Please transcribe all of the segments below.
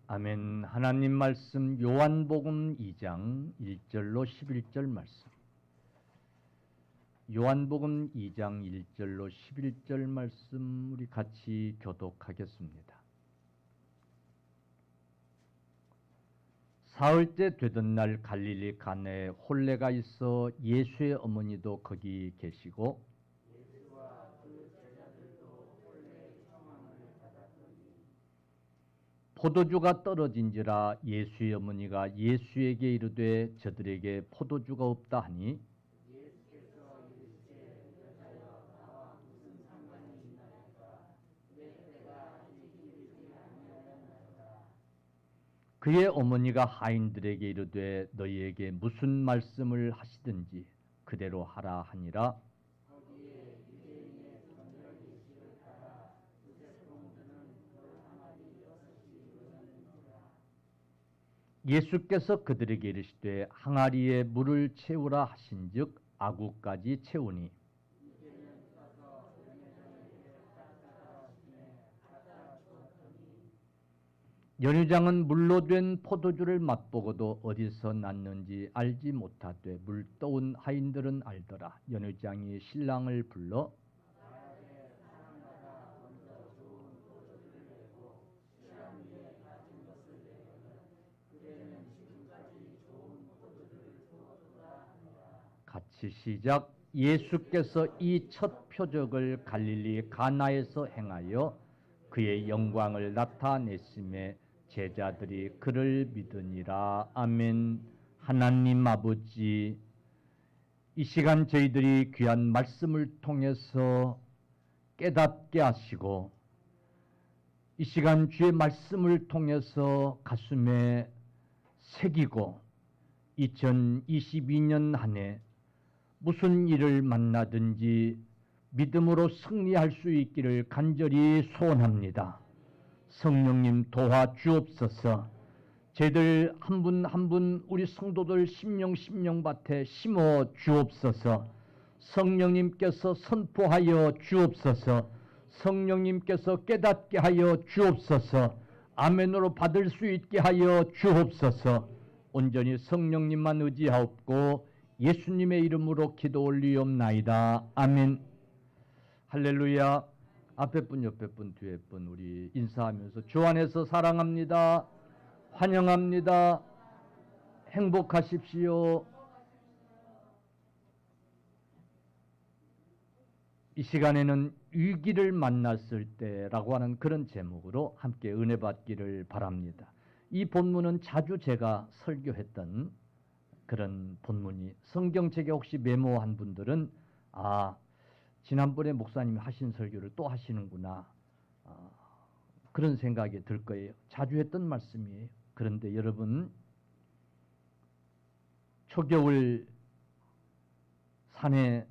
아멘. 하나님 말씀 요한복음 2장 1절로 11절 말씀. 요한복음 2장 1절로 11절 말씀 우리 같이 교독하겠습니다. 사흘째 되던 날 갈릴리 가나에 혼례가 있어 예수의 어머니도 거기 계시고 포도주가 떨어진지라 예수의 어머니가 예수에게 이르되 저들에게 포도주가 없다 하니 그의 어머니가 하인들에게 이르되 너희에게 무슨 말씀을 하시든지 그대로 하라 하니라. 예수께서 그들에게 이르시되 항아리에 물을 채우라 하신즉 아구까지 채우니 연유장은 물로 된 포도주를 맛보고도 어디서 났는지 알지 못하되 물 떠온 하인들은 알더라. 연유장이 신랑을 불러 같이 시작. 예수께서 이 첫 표적을 갈릴리 가나에서 행하여 그의 영광을 나타내심에 제자들이 그를 믿으니라. 아멘. 하나님 아버지, 이 시간 저희들이 귀한 말씀을 통해서 깨닫게 하시고 이 시간 주의 말씀을 통해서 가슴에 새기고 2022년 한 해 무슨 일을 만나든지 믿음으로 승리할 수 있기를 간절히 소원합니다. 성령님 도와주옵소서. 저희들 한 분 한 분 우리 성도들 심령밭에 심어 주옵소서. 성령님께서 선포하여 주옵소서. 성령님께서 깨닫게 하여 주옵소서. 아멘으로 받을 수 있게 하여 주옵소서. 온전히 성령님만 의지하옵고 예수님의 이름으로 기도 올리옵나이다. 아멘. 할렐루야. 앞에 분, 옆에 분, 뒤에 분 우리 인사하면서 주 안에서 사랑합니다. 환영합니다. 행복하십시오. 이 시간에는 위기를 만났을 때라고 하는 그런 제목으로 함께 은혜 받기를 바랍니다. 이 본문은 자주 제가 설교했던 그런 본문이 성경책에 혹시 메모한 분들은 지난번에 목사님이 하신 설교를 또 하시는구나 그런 생각이 들 거예요. 자주 했던 말씀이에요. 그런데 여러분 초겨울 산에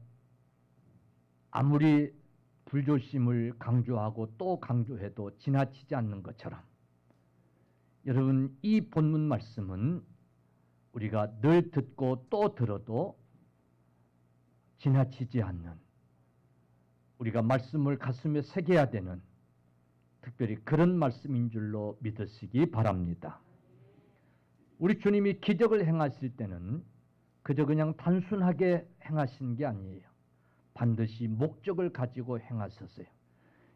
아무리 불조심을 강조하고 또 강조해도 지나치지 않는 것처럼 여러분 이 본문 말씀은 우리가 늘 듣고 또 들어도 지나치지 않는 우리가 말씀을 가슴에 새겨야 되는 특별히 그런 말씀인 줄로 믿으시기 바랍니다. 우리 주님이 기적을 행하실 때는 그저 그냥 단순하게 행하신 게 아니에요. 반드시 목적을 가지고 행하셨어요.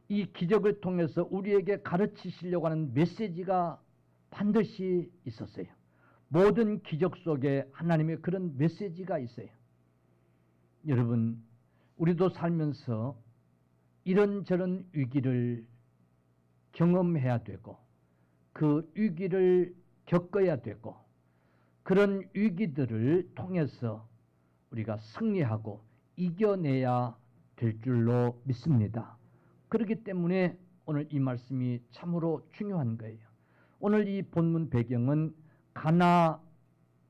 이 기적을 통해서 우리에게 가르치시려고 하는 메시지가 반드시 있었어요. 모든 기적 속에 하나님의 그런 메시지가 있어요. 여러분, 우리도 살면서 이런저런 위기를 경험해야 되고 그 위기를 겪어야 되고 그런 위기들을 통해서 우리가 승리하고 이겨내야 될 줄로 믿습니다. 그렇기 때문에 오늘 이 말씀이 참으로 중요한 거예요. 오늘 이 본문 배경은 가나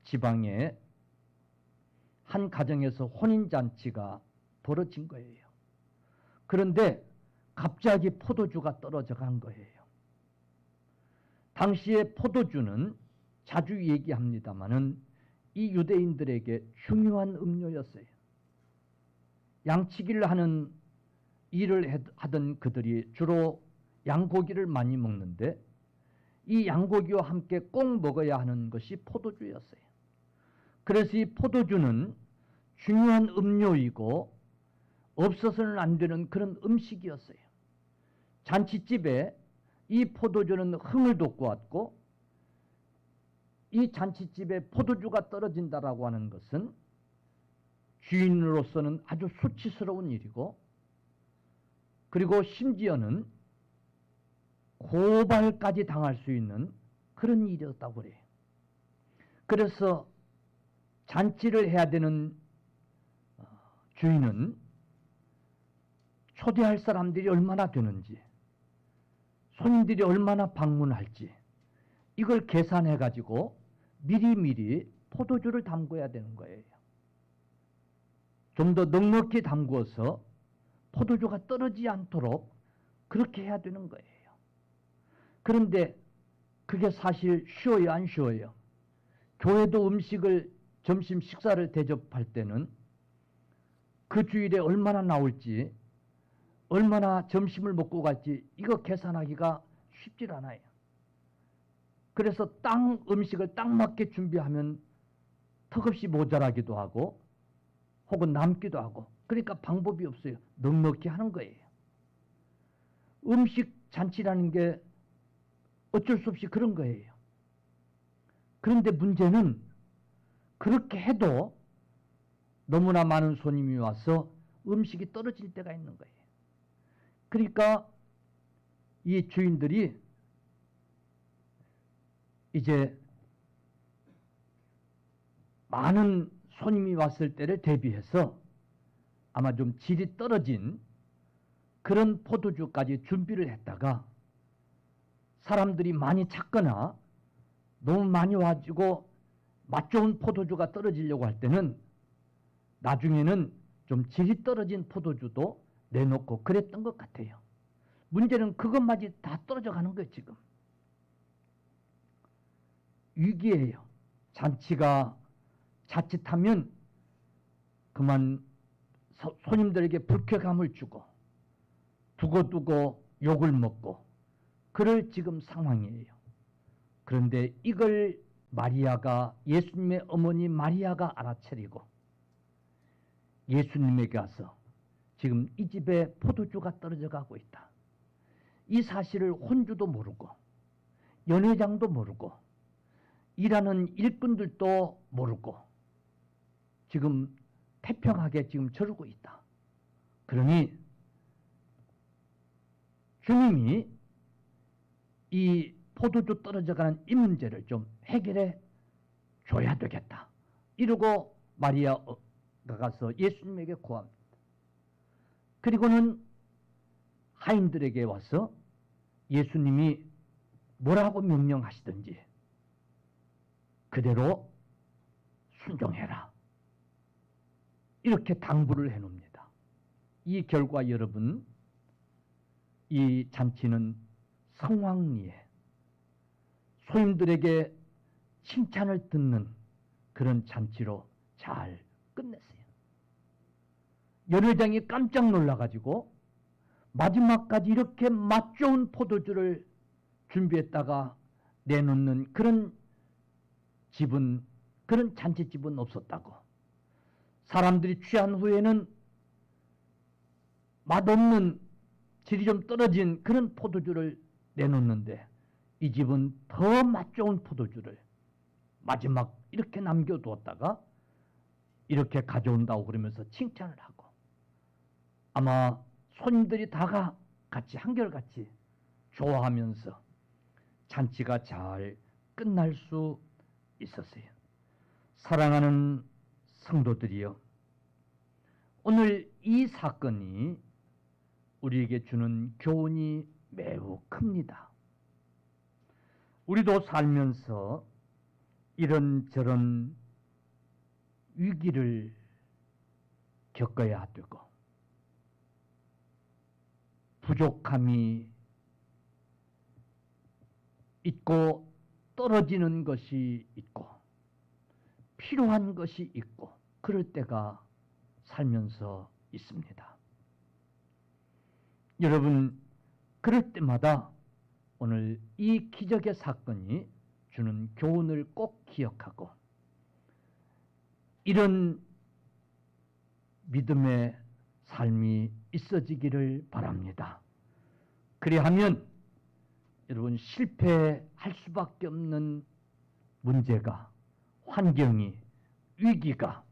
지방의 한 가정에서 혼인잔치가 벌어진 거예요. 그런데 갑자기 포도주가 떨어져 간 거예요. 당시에 포도주는 자주 얘기합니다마는 이 유대인들에게 중요한 음료였어요. 양치기를 하는 일을 하던 그들이 주로 양고기를 많이 먹는데 이 양고기와 함께 꼭 먹어야 하는 것이 포도주였어요. 그래서 이 포도주는 중요한 음료이고 없어서는 안 되는 그런 음식이었어요. 잔치집에 이 포도주는 흥을 돋고 왔고, 이 잔치집에 포도주가 떨어진다라고 하는 것은 주인으로서는 아주 수치스러운 일이고, 그리고 심지어는 고발까지 당할 수 있는 그런 일이었다고 그래요. 그래서 잔치를 해야 되는 주인은 초대할 사람들이 얼마나 되는지, 손님들이 얼마나 방문할지, 이걸 계산해 가지고 미리미리 포도주를 담궈야 되는 거예요. 좀 더 넉넉히 담궈서 포도주가 떨어지지 않도록 그렇게 해야 되는 거예요. 그런데 그게 사실 쉬워요, 안 쉬워요? 교회도 음식을, 점심 식사를 대접할 때는 그 주일에 얼마나 나올지, 얼마나 점심을 먹고 갈지, 이거 계산하기가 쉽질 않아요. 그래서 음식을 딱 맞게 준비하면 턱없이 모자라기도 하고 혹은 남기도 하고, 그러니까 방법이 없어요. 넉넉히 하는 거예요. 음식 잔치라는 게 어쩔 수 없이 그런 거예요. 그런데 문제는 그렇게 해도 너무나 많은 손님이 와서 음식이 떨어질 때가 있는 거예요. 그러니까 이 주인들이 이제 많은 손님이 왔을 때를 대비해서 아마 좀 질이 떨어진 그런 포도주까지 준비를 했다가, 사람들이 많이 찾거나 너무 많이 와가지고 맛 좋은 포도주가 떨어지려고 할 때는 나중에는 좀 질이 떨어진 포도주도 내놓고 그랬던 것 같아요. 문제는 그것마저 다 떨어져 가는 거예요, 지금. 위기예요. 잔치가 자칫하면 그만 손님들에게 불쾌감을 주고 두고두고 욕을 먹고 그럴 지금 상황이에요. 그런데 이걸 예수님의 어머니 마리아가 알아차리고 예수님에게 가서 지금 이 집에 포도주가 떨어져 가고 있다, 이 사실을 혼주도 모르고 연회장도 모르고 일하는 일꾼들도 모르고 지금 태평하게 지금 저러고 있다. 그러니 주님이 이 포도주 떨어져가는 이 문제를 좀 해결해 줘야 되겠다, 이러고 마리아가 가서 예수님에게 구합니다. 그리고는 하인들에게 와서 예수님이 뭐라고 명령하시든지 그대로 순종해라, 이렇게 당부를 해놓습니다. 이 결과 여러분, 이 잔치는 성황리에 손님들에게 칭찬을 듣는 그런 잔치로 잘 끝냈어요. 연회장이 깜짝 놀라가지고 마지막까지 이렇게 맛 좋은 포도주를 준비했다가 내놓는 그런 집은, 그런 잔치집은 없었다고. 사람들이 취한 후에는 맛없는, 질이 좀 떨어진 그런 포도주를 내놓는데 이 집은 더 맛 좋은 포도주를 마지막 이렇게 남겨두었다가 이렇게 가져온다고 그러면서 칭찬을 하고, 아마 손님들이 다가 같이 한결같이 좋아하면서 잔치가 잘 끝날 수 있었어요. 사랑하는 성도들이여, 오늘 이 사건이 우리에게 주는 교훈이 매우 큽니다. 우리도 살면서 이런저런 위기를 겪어야 되고, 부족함이 있고 떨어지는 것이 있고 필요한 것이 있고 그럴 때가 살면서 있습니다. 여러분, 그럴 때마다 오늘 이 기적의 사건이 주는 교훈을 꼭 기억하고 이런 믿음의 삶이 있어지기를 바랍니다. 그리하면 여러분 실패할 수밖에 없는 문제가, 환경이, 위기가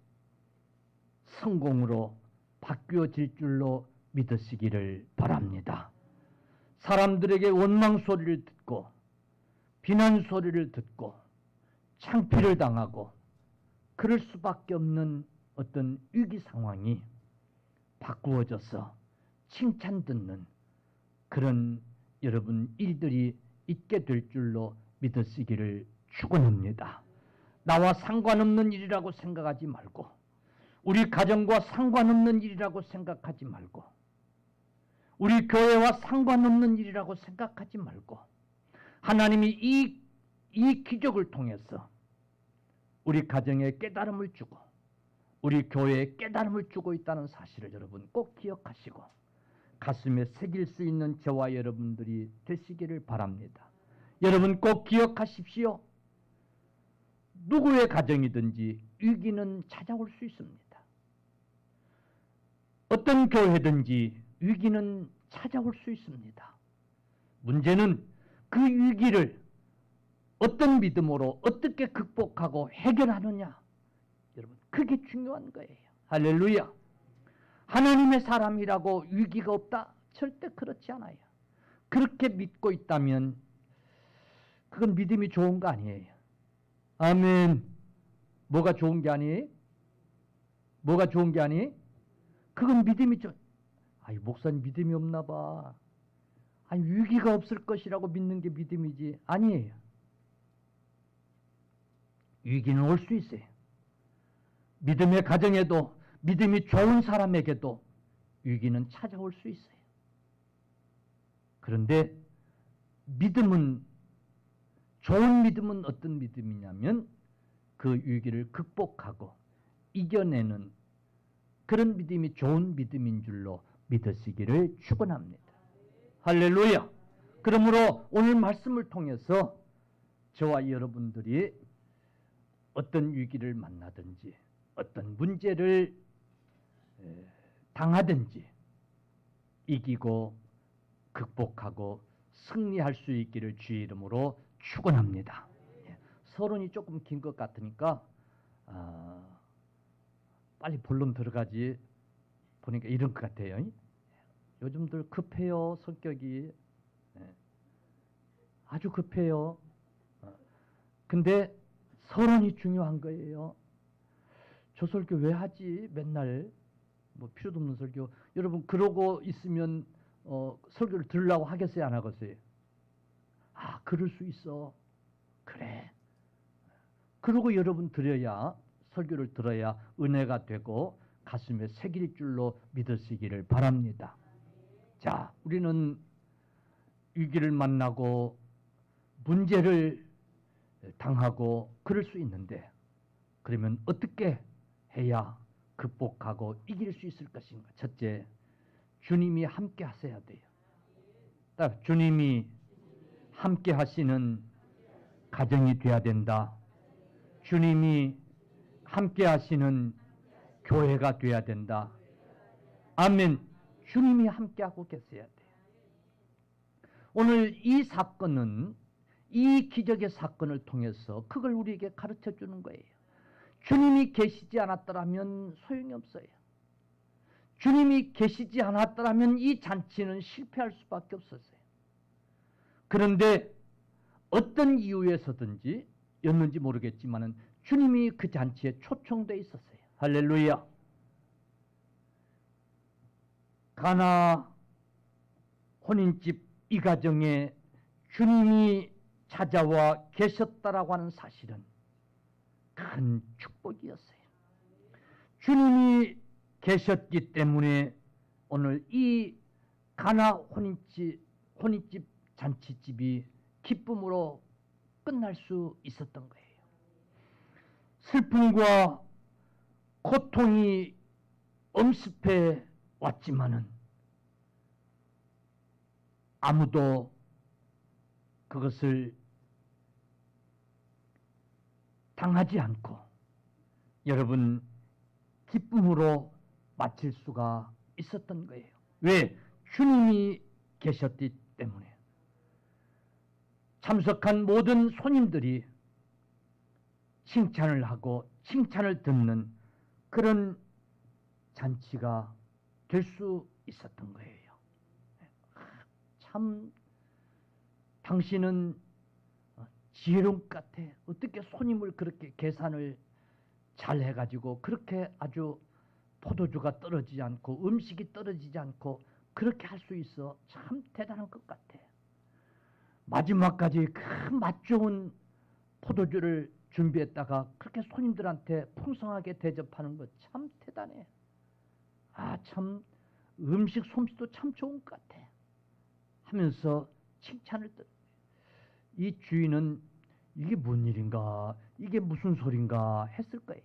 성공으로 바뀌어질 줄로 믿으시기를 바랍니다. 사람들에게 원망 소리를 듣고 비난 소리를 듣고 창피를 당하고 그럴 수밖에 없는 어떤 위기 상황이 바꾸어져서 칭찬 듣는 그런 여러분 일들이 있게 될 줄로 믿으시기를 축원합니다. 나와 상관없는 일이라고 생각하지 말고 우리 가정과 상관없는 일이라고 생각하지 말고 우리 교회와 상관없는 일이라고 생각하지 말고 하나님이 이 기적을 통해서 우리 가정에 깨달음을 주고 우리 교회에 깨달음을 주고 있다는 사실을 여러분 꼭 기억하시고 가슴에 새길 수 있는 저와 여러분들이 되시기를 바랍니다. 여러분 꼭 기억하십시오. 누구의 가정이든지 위기는 찾아올 수 있습니다. 어떤 교회든지 위기는 찾아올 수 있습니다. 문제는 그 위기를 어떤 믿음으로 어떻게 극복하고 해결하느냐. 여러분 그게 중요한 거예요. 할렐루야. 하나님의 사람이라고 위기가 없다? 절대 그렇지 않아요. 그렇게 믿고 있다면 그건 믿음이 좋은 거 아니에요. 아멘. 뭐가 좋은 게 아니에요? 뭐가 좋은 게 아니에요? 그건 믿음이 좀 아이 목사님 믿음이 없나 봐. 아니 위기가 없을 것이라고 믿는 게 믿음이지. 아니에요. 위기는 올 수 있어요. 믿음의 가정에도 믿음이 좋은 사람에게도 위기는 찾아올 수 있어요. 그런데 믿음은 좋은 믿음은 어떤 믿음이냐면 그 위기를 극복하고 이겨내는 그런 믿음이 좋은 믿음인 줄로 믿으시기를 축원합니다. 할렐루야. 그러므로 오늘 말씀을 통해서 저와 여러분들이 어떤 위기를 만나든지 어떤 문제를 당하든지 이기고 극복하고 승리할 수 있기를 주의 이름으로 축원합니다. 서론이 조금 긴 것 같으니까 빨리 본론 들어가지. 보니까 이런 것 같아요. 요즘들 급해요. 성격이 아주 급해요. 근데 서론이 중요한 거예요. 저 설교 왜 하지? 맨날 뭐 필요도 없는 설교. 여러분 그러고 있으면 설교를 들으려고 하겠어요? 안 하겠어요? 아 그럴 수 있어. 그래. 그러고 여러분 들어야 설교를 들어야 은혜가 되고 가슴에 새길 줄로 믿으시기를 바랍니다. 자, 우리는 위기를 만나고 문제를 당하고 그럴 수 있는데 그러면 어떻게 해야 극복하고 이길 수 있을 것인가? 첫째, 주님이 함께 하셔야 돼요. 딱 주님이 함께 하시는 가정이 돼야 된다. 주님이 함께 하시는 교회가 돼야 된다. 아멘. 주님이 함께하고 계셔야 돼요. 오늘 이 사건은 이 기적의 사건을 통해서 그걸 우리에게 가르쳐 주는 거예요. 주님이 계시지 않았더라면 소용이 없어요. 주님이 계시지 않았더라면 이 잔치는 실패할 수밖에 없었어요. 그런데 어떤 이유에서든지 였는지 모르겠지만 주님이 그 잔치에 초청돼 있었어요. 할렐루야. 가나 혼인집 이 가정에 주님이 찾아와 계셨다라고 하는 사실은 큰 축복이었어요. 주님이 계셨기 때문에 오늘 이 가나 혼인집 잔치집이 기쁨으로 끝날 수 있었던 거예요. 슬픔과 고통이 엄습해 왔지만은 아무도 그것을 당하지 않고 여러분 기쁨으로 마칠 수가 있었던 거예요. 왜? 주님이 계셨기 때문에. 참석한 모든 손님들이 칭찬을 하고 칭찬을 듣는 그런 잔치가 될 수 있었던 거예요. 참 당신은 지혜로운 것 같아. 어떻게 손님을 그렇게 계산을 잘 해가지고 그렇게 아주 포도주가 떨어지지 않고 음식이 떨어지지 않고 그렇게 할 수 있어. 참 대단한 것 같아. 마지막까지 그 맛 좋은 포도주를 준비했다가 그렇게 손님들한테 풍성하게 대접하는 것 참 대단해. 아, 참 음식 솜씨도 참 좋은 것 같아. 하면서 칭찬을 이 주인은 이게 뭔 일인가, 이게 무슨 소린가 했을 거예요.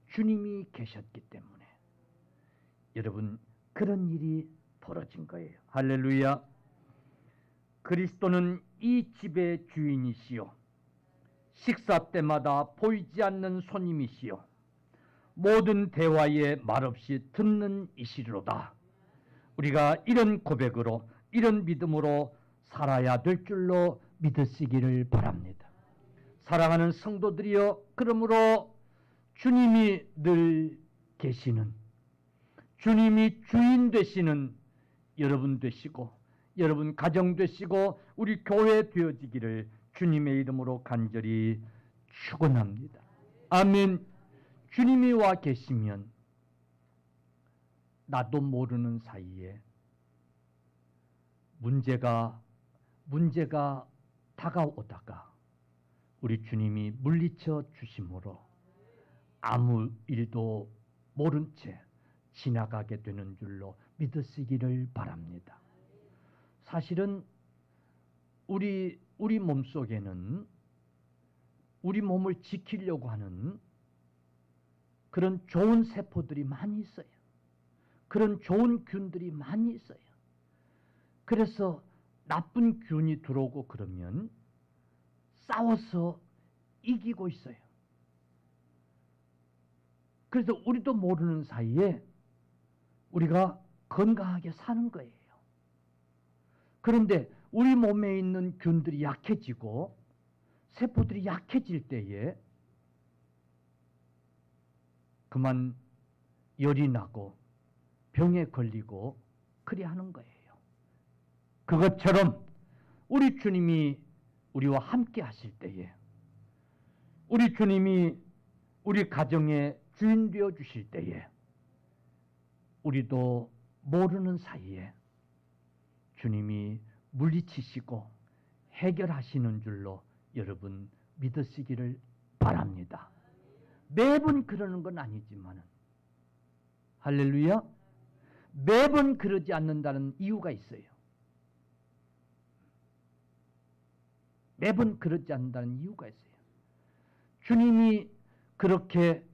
주님이 계셨기 때문에. 여러분, 그런 일이 벌어진 거예요. 할렐루야. 그리스도는 이 집의 주인이시요, 식사 때마다 보이지 않는 손님이시요, 모든 대화에 말없이 듣는 이시로다. 우리가 이런 고백으로, 이런 믿음으로 살아야 될 줄로 믿으시기를 바랍니다. 사랑하는 성도들이여, 그러므로 주님이 늘 계시는, 주님이 주인 되시는 여러분 되시고, 여러분 가정 되시고, 우리 교회 되어지기를 주님의 이름으로 간절히 축원합니다. 아멘. 주님이 와 계시면 나도 모르는 사이에 문제가 다가오다가 우리 주님이 물리쳐 주심으로 아무 일도 모른 채 지나가게 되는 줄로 믿으시기를 바랍니다. 사실은 우리 몸속에는 우리 몸을 지키려고 하는 그런 좋은 세포들이 많이 있어요. 그런 좋은 균들이 많이 있어요. 그래서 나쁜 균이 들어오고 그러면 싸워서 이기고 있어요. 그래서 우리도 모르는 사이에 우리가 건강하게 사는 거예요. 그런데 우리 몸에 있는 균들이 약해지고 세포들이 약해질 때에 그만 열이 나고 병에 걸리고 그리 하는 거예요. 그것처럼 우리 주님이 우리와 함께 하실 때에, 우리 주님이 우리 가정의 주인 되어 주실 때에 우리도 모르는 사이에 주님이 물리치시고 해결하시는 줄로 여러분 믿으시기를 바랍니다. 매번 그러는 건 아니지만, 할렐루야, 매번 그러지 않는다는 이유가 있어요. 매번 그러지 않는다는 이유가 있어요. 주님이 그렇게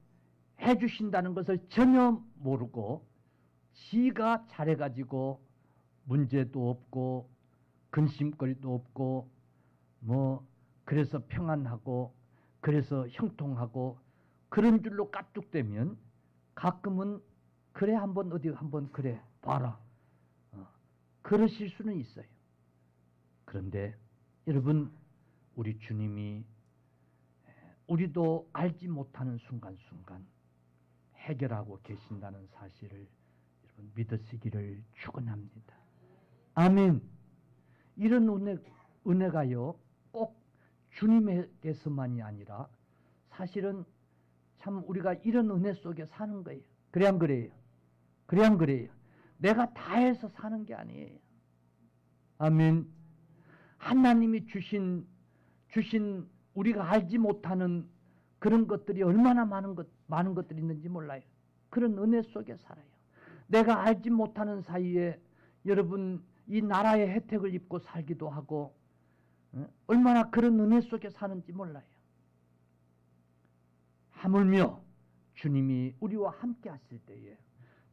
해주신다는 것을 전혀 모르고 지가 잘해가지고 문제도 없고 근심거리도 없고 그래서 평안하고 그래서 형통하고 그런 줄로 까뚝대면 가끔은 그래 한번 어디 한번 그래 봐라 그러실 수는 있어요. 그런데 여러분, 우리 주님이 우리도 알지 못하는 순간순간 해결하고 계신다는 사실을 여러분 믿으시기를 축원합니다. 아멘. 이런 은혜가요 꼭 주님에게서만이 아니라 사실은 참 우리가 이런 은혜 속에 사는 거예요. 그래 안 그래요? 그래 안 그래요? 내가 다 해서 사는 게 아니에요. 아멘. 하나님이 주신 우리가 알지 못하는 그런 것들이 얼마나 많은 것들이 있는지 몰라요. 그런 은혜 속에 살아요. 내가 알지 못하는 사이에 여러분 이 나라의 혜택을 입고 살기도 하고 얼마나 그런 은혜 속에 사는지 몰라요. 하물며 주님이 우리와 함께 하실 때에,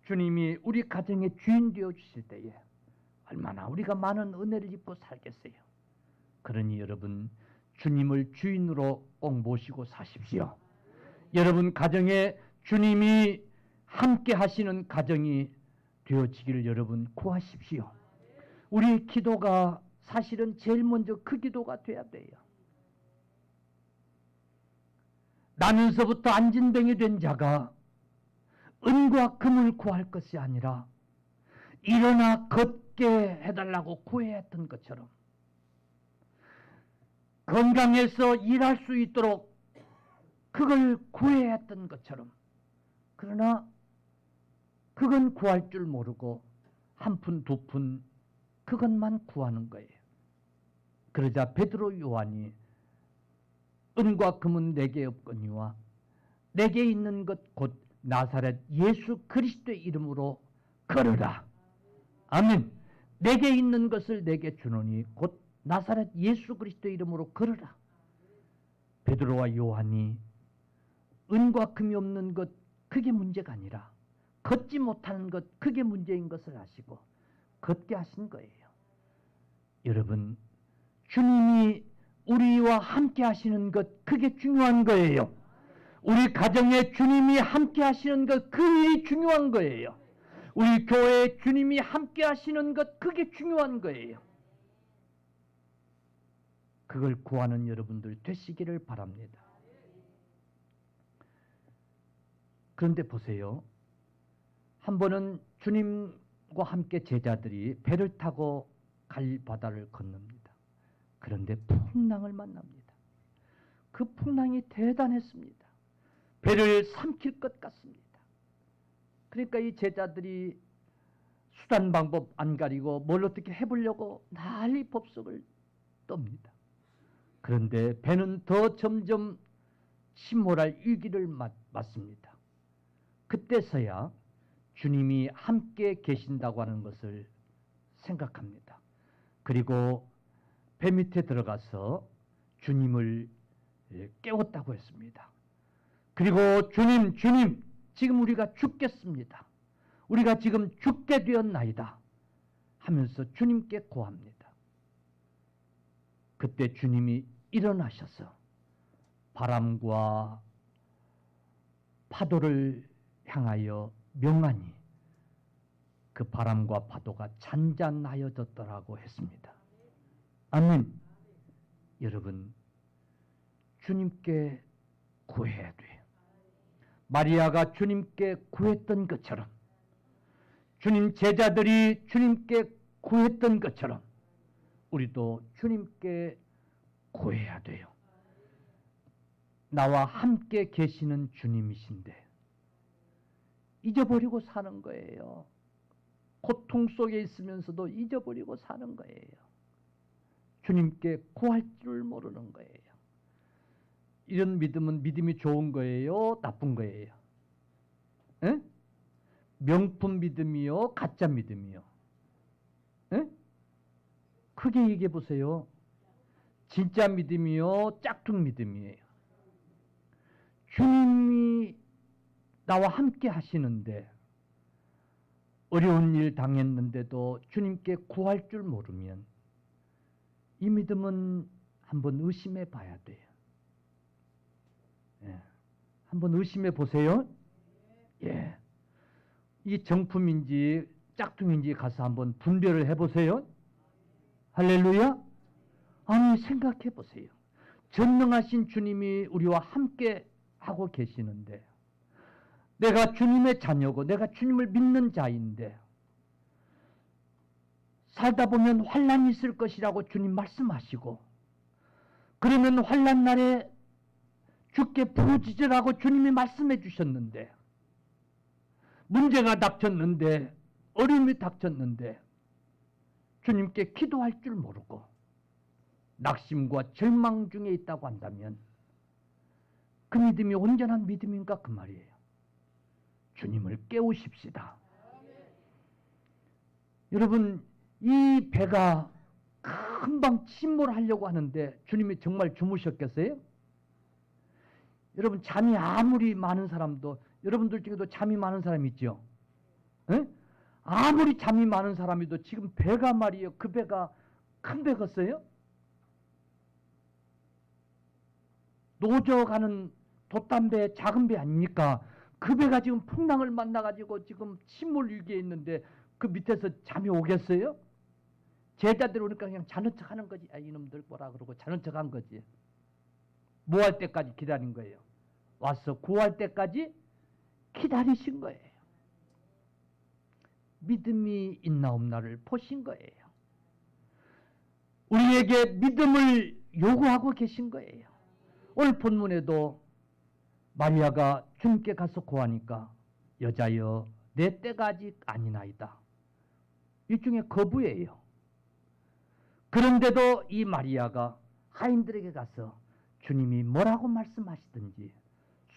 주님이 우리 가정의 주인 되어 주실 때에 얼마나 우리가 많은 은혜를 입고 살겠어요. 그러니 여러분 주님을 주인으로 꼭 모시고 사십시오. 여러분 가정에 주님이 함께 하시는 가정이 되어지기를 여러분 구하십시오. 우리의 기도가 사실은 제일 먼저 그 기도가 돼야 돼요. 나면서부터 안진뱅이 된 자가 은과 금을 구할 것이 아니라 일어나 걷게 해달라고 구해야 했던 것처럼 건강해서 일할 수 있도록 그걸 구해야 했던 것처럼, 그러나 그건 구할 줄 모르고 한 푼 두 푼 그것만 구하는 거예요. 그러자 베드로 요한이 은과 금은 내게 없거니와 내게 있는 것 곧 나사렛 예수 그리스도의 이름으로 걸으라. 아멘. 내게 있는 것을 내게 주노니 곧 나사렛 예수 그리스도의 이름으로 걸으라. 베드로와 요한이 은과 금이 없는 것 그게 문제가 아니라 걷지 못하는 것 그게 문제인 것을 아시고 걷게 하신 거예요. 여러분 주님이 우리와 함께 하시는 것 그게 중요한 거예요. 우리 가정에 주님이 함께 하시는 것 그게 중요한 거예요. 우리 교회에 주님이 함께 하시는 것 그게 중요한 거예요. 그걸 구하는 여러분들 되시기를 바랍니다. 그런데 보세요. 한 번은 주님과 함께 제자들이 배를 타고 갈바다를 건넙니다. 그런데 풍랑을 만납니다. 그 풍랑이 대단했습니다. 배를 삼킬 것 같습니다. 그러니까 이 제자들이 수단 방법 안 가리고 뭘 어떻게 해보려고 난리 법석을 떱니다. 그런데 배는 더 점점 침몰할 위기를 맞습니다. 그때서야 주님이 함께 계신다고 하는 것을 생각합니다. 그리고 배 밑에 들어가서 주님을 깨웠다고 했습니다. 그리고 주님 지금 우리가 죽겠습니다. 우리가 지금 죽게 되었나이다 하면서 주님께 고합니다. 그때 주님이 일어나셔서 바람과 파도를 향하여 명하니 그 바람과 파도가 잔잔하여졌더라고 했습니다. 아멘. 여러분 주님께 구해야 돼요. 마리아가 주님께 구했던 것처럼, 주님 제자들이 주님께 구했던 것처럼 우리도 주님께 구해야 돼요. 나와 함께 계시는 주님이신데 잊어버리고 사는 거예요. 고통 속에 있으면서도 잊어버리고 사는 거예요. 주님께 구할 줄 모르는 거예요. 이런 믿음은 믿음이 좋은 거예요? 나쁜 거예요? 에? 명품 믿음이요? 가짜 믿음이요? 에? 크게 얘기해 보세요. 진짜 믿음이요? 짝퉁 믿음이에요? 주님이 나와 함께 하시는데 어려운 일 당했는데도 주님께 구할 줄 모르면 이 믿음은 한번 의심해 봐야 돼요. 예. 한번 의심해 보세요. 예. 이 정품인지 짝퉁인지 가서 한번 분별을 해 보세요. 할렐루야. 아니 생각해 보세요. 전능하신 주님이 우리와 함께 하고 계시는데 내가 주님의 자녀고 내가 주님을 믿는 자인데 살다 보면 환난이 있을 것이라고 주님 말씀하시고 그러면 환난 날에 죽게 부르짖으라고 주님이 말씀해 주셨는데 문제가 닥쳤는데 어려움이 닥쳤는데 주님께 기도할 줄 모르고 낙심과 절망 중에 있다고 한다면 그 믿음이 온전한 믿음인가 그 말이에요. 주님을 깨우십시다. 여러분 이 배가 금방 침몰하려고 하는데 주님이 정말 주무셨겠어요? 여러분 잠이 아무리 많은 사람도 여러분들 중에도 잠이 많은 사람 있죠? 에? 아무리 잠이 많은 사람이도 지금 배가 말이에요. 그 배가 큰 배겠어요? 노져가는 돛담배 작은 배 아닙니까? 그 배가 지금 풍랑을 만나가지고 지금 침몰 위기에 있는데 그 밑에서 잠이 오겠어요? 제자들 오니까 그냥 자는 척 하는 거지. 아, 이놈들 뭐라 그러고 자는 척 한 거지. 뭐 할 때까지 기다린 거예요? 와서 구할 때까지 기다리신 거예요. 믿음이 있나 없나를 보신 거예요. 우리에게 믿음을 요구하고 계신 거예요. 오늘 본문에도 마리아가 주님께 가서 구하니까 여자여 내 때가 아직 아니나이다. 일종의 거부예요. 그런데도 이 마리아가 하인들에게 가서 주님이 뭐라고 말씀하시든지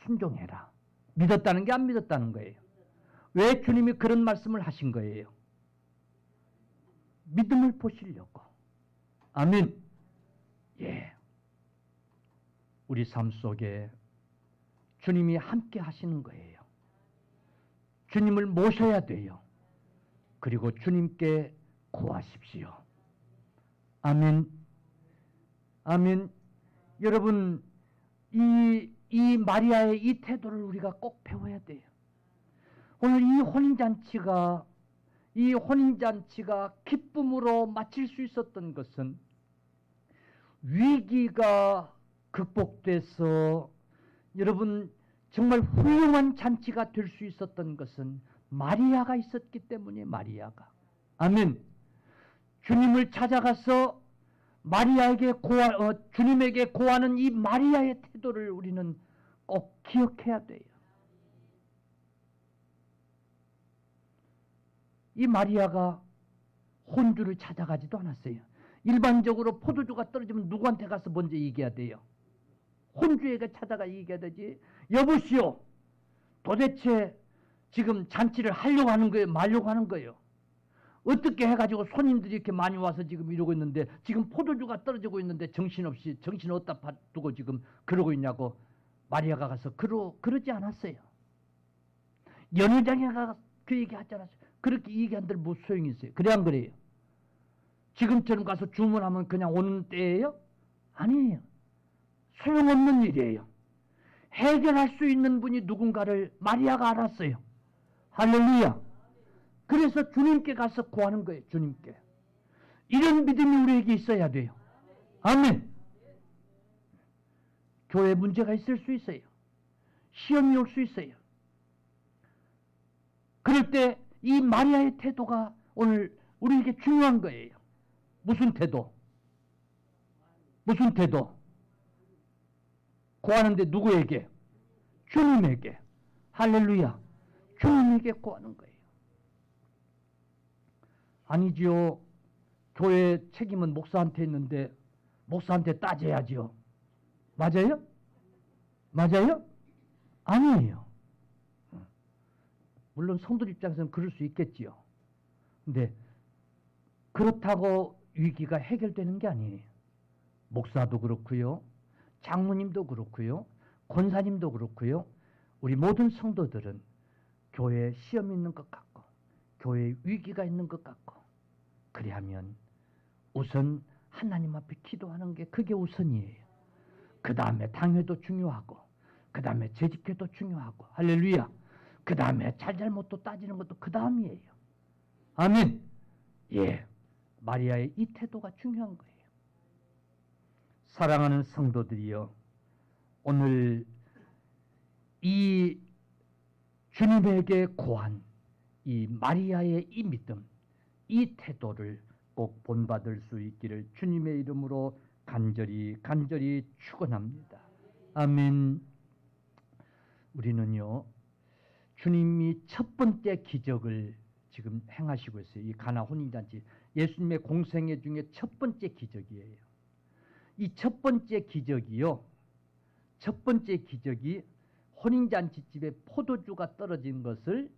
순종해라. 믿었다는 게 안 믿었다는 거예요. 왜 주님이 그런 말씀을 하신 거예요? 믿음을 보시려고. 아멘. 예. 우리 삶 속에 주님이 함께 하시는 거예요. 주님을 모셔야 돼요. 그리고 주님께 구하십시오. 아멘. 아멘. 여러분, 이 마리아의 이 태도를 우리가 꼭 배워야 돼요. 오늘 이 혼인잔치가 기쁨으로 마칠 수 있었던 것은 위기가 극복돼서 여러분 정말 훌륭한 잔치가 될 수 있었던 것은 마리아가 있었기 때문에 마리아가. 아멘. 주님을 찾아가서 마리아에게 주님에게 고하는 이 마리아의 태도를 우리는 꼭 기억해야 돼요. 이 마리아가 혼주를 찾아가지도 않았어요. 일반적으로 포도주가 떨어지면 누구한테 가서 먼저 얘기해야 돼요? 혼주에게 찾아가 얘기해야 되지. 여보시오, 도대체 지금 잔치를 하려고 하는 거예요? 말려고 하는 거예요? 어떻게 해가지고 손님들이 이렇게 많이 와서 지금 이러고 있는데 지금 포도주가 떨어지고 있는데 정신없이 정신 어디다 두고 지금 그러고 있냐고 마리아가 가서 그러지 않았어요. 연회장에 가서 그 얘기 하지 않았어요. 그렇게 얘기한들 무슨 소용이 있어요? 그래 안 그래요? 지금처럼 가서 주문하면 그냥 오는 때예요? 아니에요. 소용없는 일이에요. 해결할 수 있는 분이 누군가를 마리아가 알았어요. 할렐루야. 그래서 주님께 가서 구하는 거예요. 주님께. 이런 믿음이 우리에게 있어야 돼요. 아멘. 교회에 문제가 있을 수 있어요. 시험이 올 수 있어요. 그럴 때 이 마리아의 태도가 오늘 우리에게 중요한 거예요. 무슨 태도? 무슨 태도? 구하는데 누구에게? 주님에게. 할렐루야. 주님에게 구하는 거예요. 아니지요. 교회 책임은 목사한테 있는데 목사한테 따져야지요. 맞아요? 맞아요? 아니에요. 물론 성도 입장에서는 그럴 수 있겠지요. 근데 그렇다고 위기가 해결되는 게 아니에요. 목사도 그렇고요. 장로님도 그렇고요. 권사님도 그렇고요. 우리 모든 성도들은 교회에 시험이 있는 것 같고 교회에 위기가 있는 것 같고 그래야면 우선 하나님 앞에 기도하는 게 그게 우선이에요. 그 다음에 당회도 중요하고 그 다음에 재직회도 중요하고 할렐루야. 그 다음에 잘잘못도 따지는 것도 그 다음이에요. 아멘. 예, 마리아의 이 태도가 중요한 거예요. 사랑하는 성도들이여, 오늘 이 주님에게 고한 이 마리아의 이 믿음, 이 태도를 꼭 본받을 수 있기를 주님의 이름으로 간절히 축원합니다. 아멘. 우리는요, 주님이 첫 번째 기적을 지금 행하시고 있어요. 이 가나 혼인잔치, 예수님의 공생애 중에 첫 번째 기적이에요. 이 첫 번째 기적이요, 첫 번째 기적이 혼인잔치집에 포도주가 떨어진 것을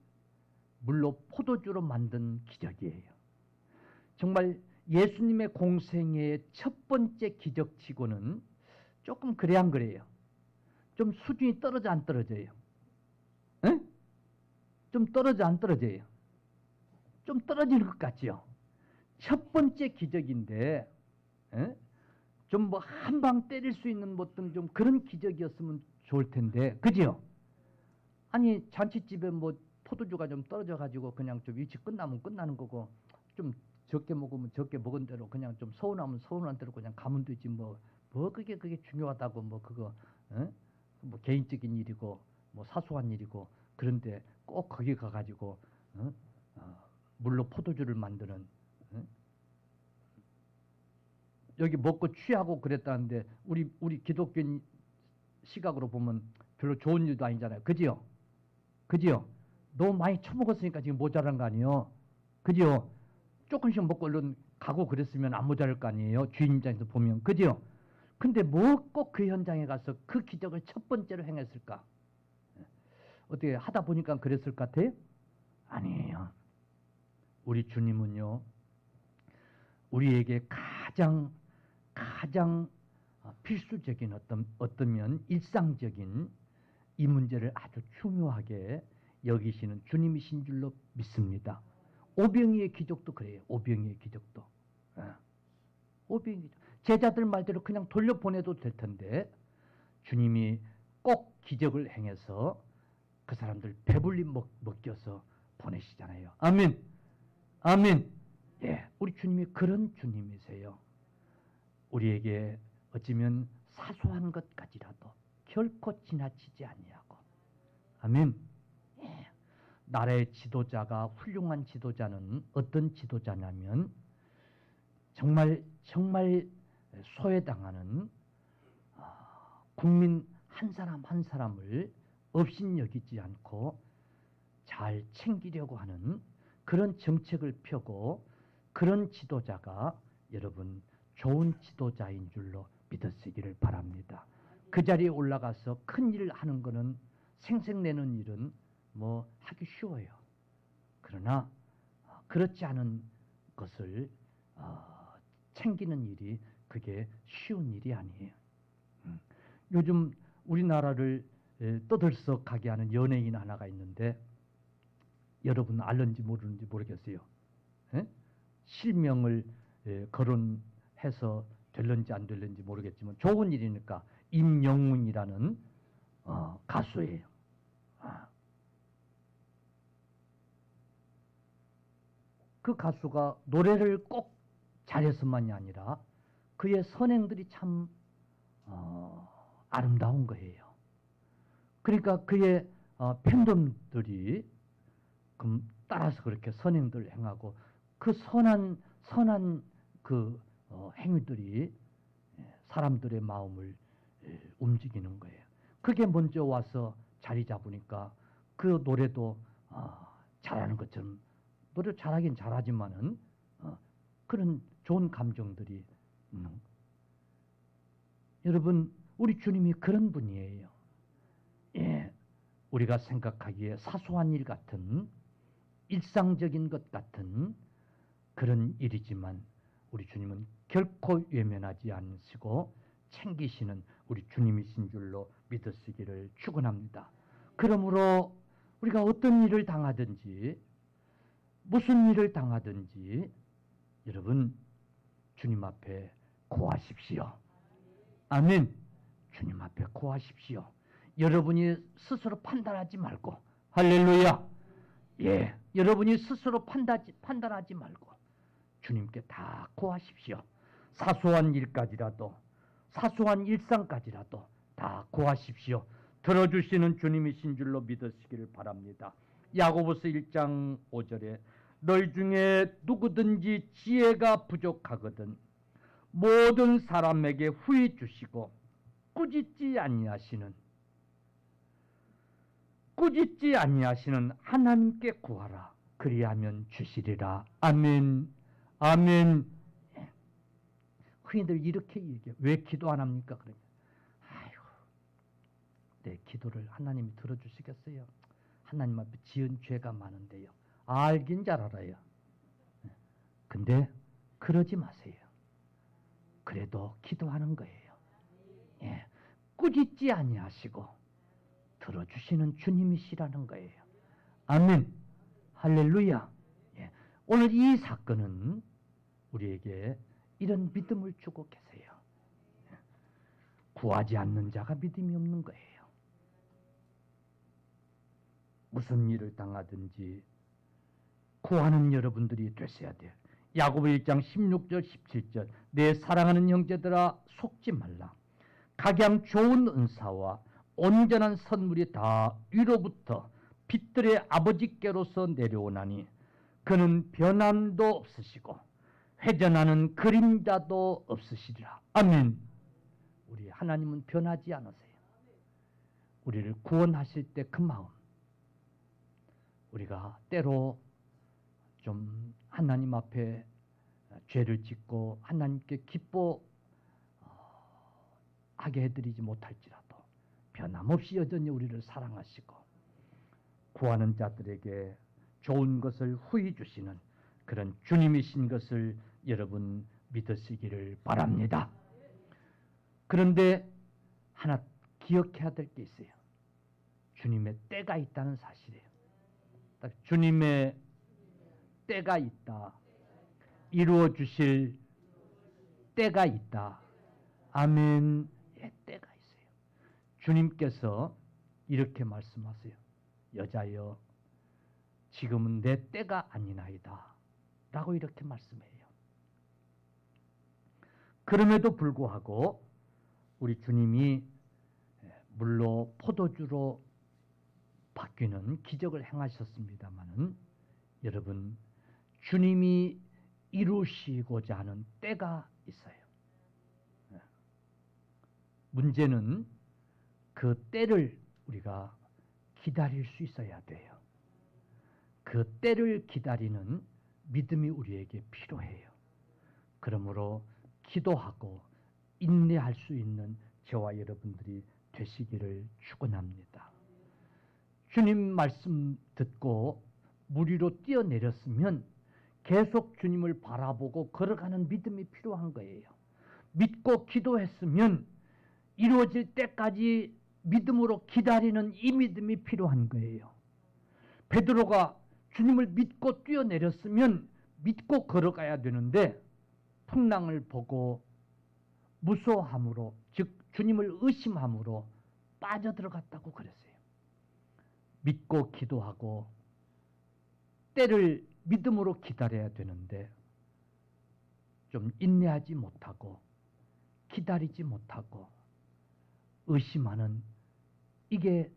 물로 포도주로 만든 기적이에요. 정말 예수님의 공생애의 첫 번째 기적치고는 조금 그래 안 그래요? 좀 수준이 떨어져 안 떨어져요? 에? 좀 떨어져 안 떨어져요? 좀 떨어지는 것 같지요. 첫 번째 기적인데 좀 뭐 한 방 때릴 수 있는 어떤 좀 그런 기적이었으면 좋을 텐데, 그지요? 아니 잔치집에 뭐 포도주가 좀 떨어져 가지고 그냥 좀 일찍 끝나면 끝나는 거고, 좀 적게 먹으면 적게 먹은 대로 그냥 좀 서운하면 서운한 대로 그냥 가면 되지, 뭐 그게 중요하다고, 뭐 그거 뭐 개인적인 일이고 뭐 사소한 일이고, 그런데 꼭 거기 가가지고 물로 포도주를 만드는, 여기 먹고 취하고 그랬다는데 우리 기독교인 시각으로 보면 별로 좋은 일도 아니잖아요. 그지요? 그지요? 너무 많이 처먹었으니까 지금 모자란 거 아니에요? 그지요? 조금씩 먹고 얼른 가고 그랬으면 안 모자랄 거 아니에요? 주인 입장에서 보면. 그지요? 근데 뭐 꼭 그 현장에 가서 그 기적을 첫 번째로 행했을까? 어떻게 하다 보니까 그랬을 것 같아요? 아니에요. 우리 주님은요, 우리에게 가장 필수적인 어떠면 일상적인 이 문제를 아주 중요하게 여기시는 주님이신 줄로 믿습니다. 오병이의 기적도 그래요. 오병이의 기적도. 오병이의 기적. 제자들 말대로 그냥 돌려보내도 될 텐데 주님이 꼭 기적을 행해서 그 사람들 배불리 먹여서 보내시잖아요. 아멘. 아멘. 예, 우리 주님이 그런 주님이세요. 우리에게 어쩌면 사소한 것까지라도 결코 지나치지 아니하고. 아멘. 예. 나라의 지도자가, 훌륭한 지도자는 어떤 지도자냐면 정말 소외당하는 국민 한 사람 한 사람을 업신여기지 않고 잘 챙기려고 하는 그런 정책을 펴고, 그런 지도자가 여러분 좋은 지도자인 줄로 믿으시기를 바랍니다. 그 자리에 올라가서 큰 일을 하는 것은, 생색내는 일은 뭐 하기 쉬워요. 그러나 그렇지 않은 것을 챙기는 일이 그게 쉬운 일이 아니에요. 요즘 우리나라를 떠들썩하게 하는 연예인 하나가 있는데, 여러분 알는지 모르는지 모르겠어요. 실명을 거론해서 될는지 안 될는지 모르겠지만 좋은 일이니까 임영웅이라는 가수예요. 그 가수가 노래를 꼭 잘해서만이 아니라 그의 선행들이 참 아름다운 거예요. 그러니까 그의 팬덤들이 따라서 그렇게 선행들을 행하고, 그 선한 그 행위들이 사람들의 마음을 움직이는 거예요. 그게 먼저 와서 자리 잡으니까 그 노래도 잘하는 것처럼, 노래 잘하긴 잘하지만은 그런 좋은 감정들이 있는. 여러분, 우리 주님이 그런 분이에요. 예, 우리가 생각하기에 사소한 일 같은, 일상적인 것 같은 그런 일이지만 우리 주님은 결코 외면하지 않으시고 챙기시는 우리 주님이신 줄로 믿으시기를 축원합니다. 그러므로 우리가 어떤 일을 당하든지 무슨 일을 당하든지 여러분 주님 앞에 고하십시오. 아멘. 주님 앞에 고하십시오. 여러분이 스스로 판단하지 말고. 할렐루야. 예, 여러분이 스스로 판단하지 말고 주님께 다 고하십시오. 사소한 일까지라도, 사소한 일상까지라도 다 고하십시오. 들어주시는 주님이신 줄로 믿으시기를 바랍니다. 야고보서 1장 5절에 너희 중에 누구든지 지혜가 부족하거든 모든 사람에게 후히 주시고 꾸짖지 아니하시는 하나님께 구하라. 그리하면 주시리라. 아멘. 아멘. 예. 흔히들 이렇게 얘기해요. 왜 기도 안 합니까? 그러면 아이고, 내 기도를 하나님이 들어주시겠어요? 하나님 앞에 지은 죄가 많은데요. 알긴 잘 알아요. 근데 그러지 마세요. 그래도 기도하는 거예요. 예. 꾸짖지 아니하시고 들어주시는 주님이시라는 거예요. 아멘. 할렐루야. 예. 오늘 이 사건은 우리에게 이런 믿음을 주고 계세요. 구하지 않는 자가 믿음이 없는 거예요. 무슨 일을 당하든지 구하는 여러분들이 되셔야 돼요. 야고보 1장 16절 17절 내 사랑하는 형제들아 속지 말라. 각양 좋은 은사와 온전한 선물이 다 위로부터 빛들의 아버지께로서 내려오나니 그는 변함도 없으시고 회전하는 그림자도 없으시리라. 아멘. 우리 하나님은 변하지 않으세요. 우리를 구원하실 때 그 마음, 우리가 때로 좀 하나님 앞에 죄를 짓고 하나님께 기뻐하게 해드리지 못할지라도 변함없이 여전히 우리를 사랑하시고 구하는 자들에게 좋은 것을 후히 주시는 그런 주님이신 것을 여러분 믿으시기를 바랍니다. 그런데 하나 기억해야 될 게 있어요. 주님의 때가 있다는 사실이에요. 주님의 때가 있다. 이루어 주실 때가 있다. 아멘. 예, 때가 있어요. 주님께서 이렇게 말씀하세요. 여자여, 지금은 내 때가 아니나이다. 라고 이렇게 말씀해요. 그럼에도 불구하고 우리 주님이 물로 포도주로 바뀌는 기적을 행하셨습니다마는 여러분, 주님이 이루시고자 하는 때가 있어요. 문제는 그 때를 우리가 기다릴 수 있어야 돼요. 그 때를 기다리는 믿음이 우리에게 필요해요. 그러므로 기도하고 인내할 수 있는 저와 여러분들이 되시기를 축원합니다. 주님 말씀 듣고 물 위로 뛰어내렸으면 계속 주님을 바라보고 걸어가는 믿음이 필요한 거예요. 믿고 기도했으면 이루어질 때까지 믿음으로 기다리는 이 믿음이 필요한 거예요. 베드로가 주님을 믿고 뛰어내렸으면 믿고 걸어가야 되는데 풍랑을 보고 무서워함으로, 즉 주님을 의심함으로 빠져들어갔다고 그랬어요. 믿고 기도하고 때를 믿음으로 기다려야 되는데 좀 인내하지 못하고 기다리지 못하고 의심하는 이게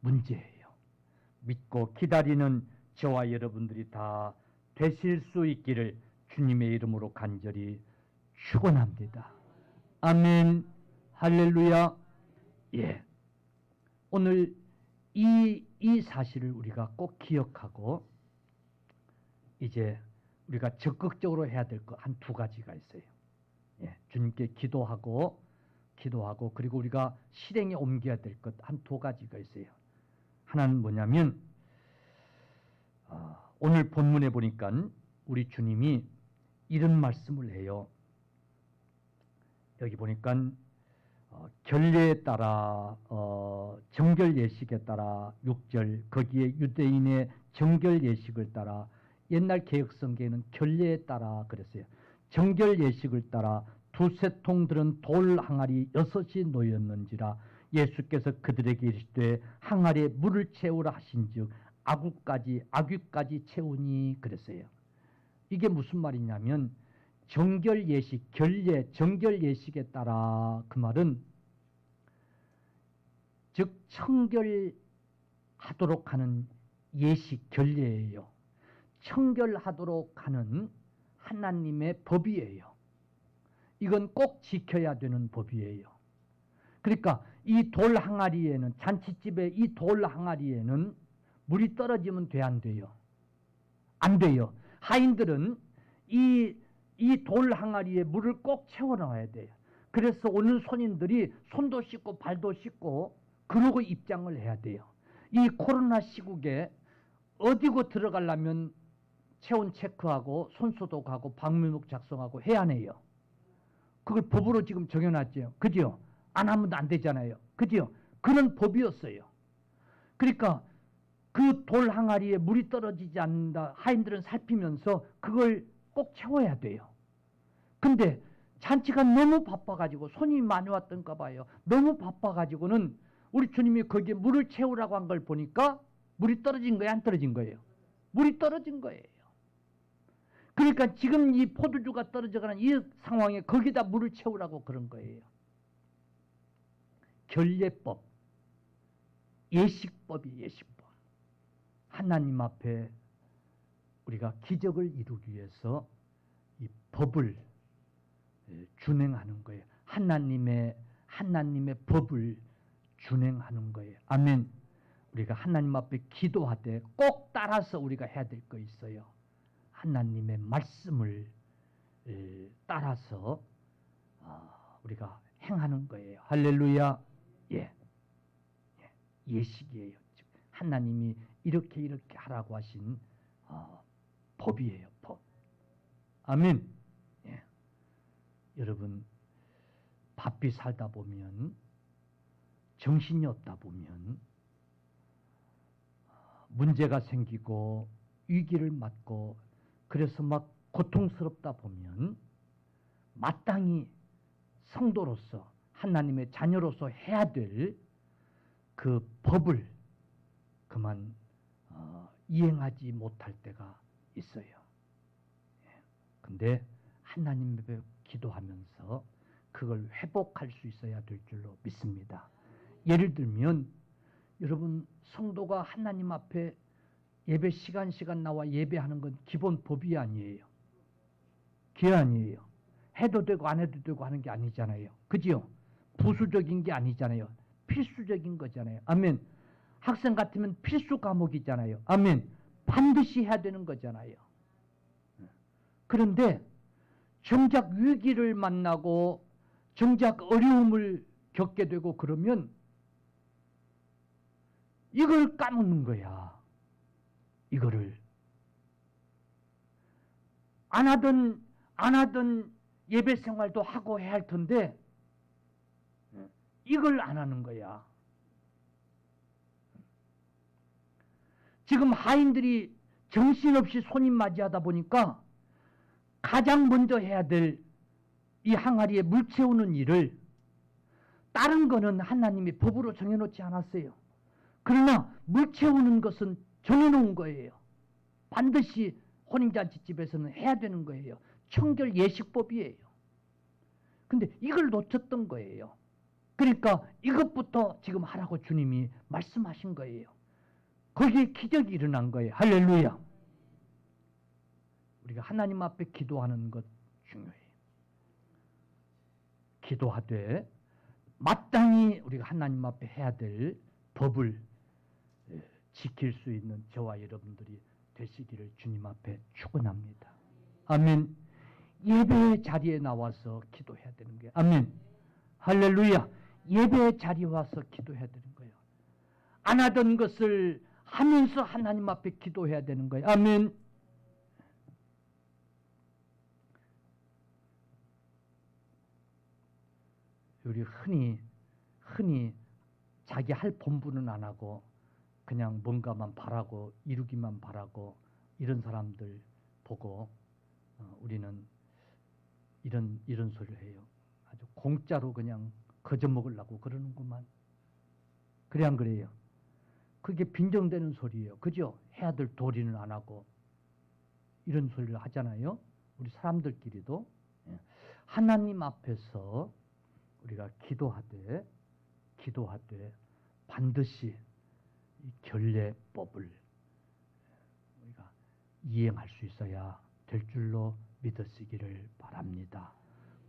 문제예요. 믿고 기다리는 저와 여러분들이 다 되실 수 있기를 주님의 이름으로 간절히 축원합니다. 아멘. 할렐루야. 예. 오늘 이 사실을 우리가 꼭 기억하고 이제 우리가 적극적으로 해야 될 것 한 두 가지가 있어요. 예. 주님께 기도하고 그리고 우리가 실행에 옮겨야 될 것 한 두 가지가 있어요. 하나는 뭐냐면 오늘 본문에 보니까 우리 주님이 이런 말씀을 해요. 여기 보니까 결례에 따라 정결 예식에 따라 6절 거기에 유대인의 정결 예식을 따라 옛날 개혁성경에는 결례에 따라 그랬어요. 정결 예식을 따라 두세 통 들은 돌 항아리 6이 놓였는지라 예수께서 그들에게 이르시되 항아리에 물을 채우라 하신즉 아귀까지 채우니 그랬어요. 이게 무슨 말이냐면 정결 예식, 결례, 정결 예식에 따라 그 말은 즉 청결하도록 하는 예식, 결례예요. 청결하도록 하는 하나님의 법이에요. 이건 꼭 지켜야 되는 법이에요. 그러니까 이 돌 항아리에는 잔치집의 이 돌 항아리에는 물이 떨어지면 돼, 안 돼요? 안 돼요. 하인들은 이 돌 항아리에 물을 꼭 채워 넣어야 돼요. 그래서 오는 손님들이 손도 씻고 발도 씻고 그러고 입장을 해야 돼요. 이 코로나 시국에 어디고 들어가려면 체온 체크하고 손소독하고 방문록 작성하고 해야 해요. 그걸 법으로 지금 정해놨죠. 그죠? 안 하면 안 되잖아요. 그죠? 그런 법이었어요. 그러니까 그 돌 항아리에 물이 떨어지지 않는다. 하인들은 살피면서 그걸 꼭 채워야 돼요. 근데 잔치가 너무 바빠가지고 손님이 많이 왔던가 봐요. 너무 바빠가지고는 우리 주님이 거기에 물을 채우라고 한 걸 보니까 물이 떨어진 거예요? 안 떨어진 거예요? 물이 떨어진 거예요. 그러니까 지금 이 포도주가 떨어져가는 이 상황에 거기다 물을 채우라고 그런 거예요. 결례법, 예식법이 예식법. 하나님 앞에 우리가 기적을 이루기 위해서 이 법을 준행하는 거예요. 하나님의 법을 준행하는 거예요. 아멘. 우리가 하나님 앞에 기도하되 꼭 따라서 우리가 해야 될 거 있어요. 하나님의 말씀을 따라서 우리가 행하는 거예요. 할렐루야. 예. 예식이에요. 하나님이 이렇게 하라고 하신 법이에요. 법. 아멘. 예. 여러분 바삐 살다 보면 정신이 없다 보면 문제가 생기고 위기를 맞고 그래서 막 고통스럽다 보면 마땅히 성도로서 하나님의 자녀로서 해야 될 그 법을 그만 이행하지 못할 때가 있어요. 근데 하나님 앞에 기도하면서 그걸 회복할 수 있어야 될 줄로 믿습니다. 예를 들면 여러분 성도가 하나님 앞에 예배 시간 나와 예배하는 건 기본 법이 아니에요. 기 아니에요. 해도 되고 안 해도 되고 하는 게 아니잖아요. 그지요? 부수적인 게 아니잖아요. 필수적인 거잖아요. 아멘. 학생 같으면 필수 과목이잖아요. 아멘. 반드시 해야 되는 거잖아요. 그런데 정작 위기를 만나고 정작 어려움을 겪게 되고 그러면 이걸 까먹는 거야. 이거를 안 하던 예배 생활도 하고 해야 할 텐데 이걸 안 하는 거야. 지금 하인들이 정신없이 손님 맞이하다 보니까 가장 먼저 해야 될 이 항아리에 물 채우는 일을 다른 거는 하나님이 법으로 정해놓지 않았어요. 그러나 물 채우는 것은 정해놓은 거예요. 반드시 혼인잔치집에서는 해야 되는 거예요. 청결 예식법이에요. 근데 이걸 놓쳤던 거예요. 그러니까 이것부터 지금 하라고 주님이 말씀하신 거예요. 거기에 기적이 일어난 거예요. 할렐루야. 우리가 하나님 앞에 기도하는 것 중요해요. 기도하되 마땅히 우리가 하나님 앞에 해야 될 법을 지킬 수 있는 저와 여러분들이 되시기를 주님 앞에 축원합니다. 아멘. 예배의 자리에 나와서 기도해야 되는 거예요. 아멘. 할렐루야. 예배의 자리에 와서 기도해야 되는 거예요. 안 하던 것을 하면서 하나님 앞에 기도해야 되는 거예요. 아멘. 우리 흔히 자기 할 본분은 안 하고 그냥 뭔가만 바라고 이루기만 바라고 이런 사람들 보고 우리는 이런 소리를 해요. 아주 공짜로 그냥 거저 먹으려고 그러는구만. 그래 안 그래요? 그게 빈정되는 소리예요. 그죠? 해야 될 도리는 안 하고 이런 소리를 하잖아요. 우리 사람들끼리도 하나님 앞에서 우리가 기도하되 반드시 이 결례법을 우리가 이행할 수 있어야 될 줄로 믿으시기를 바랍니다.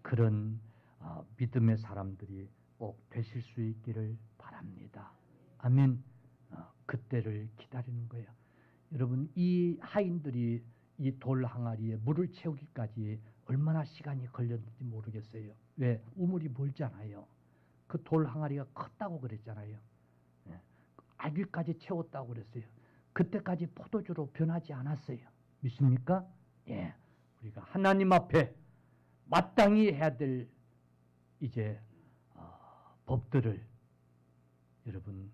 그런 믿음의 사람들이 꼭 되실 수 있기를 바랍니다. 아멘. 그때를 기다리는 거예요. 여러분 이 하인들이 이 돌 항아리에 물을 채우기까지 얼마나 시간이 걸렸는지 모르겠어요. 왜? 우물이 멀잖아요. 그 돌 항아리가 컸다고 그랬잖아요. 아귀까지 채웠다고 그랬어요. 그때까지 포도주로 변하지 않았어요. 믿습니까? 예. 우리가 하나님 앞에 마땅히 해야 될 이제 법들을 여러분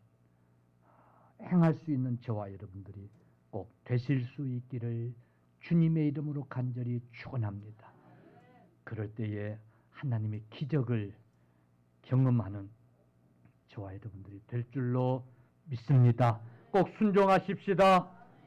행할 수 있는 저와 여러분들이 꼭 되실 수 있기를 주님의 이름으로 간절히 축원합니다. 그럴 때에 하나님의 기적을 경험하는 저와 여러분들이 될 줄로 믿습니다. 꼭 순종하십시다.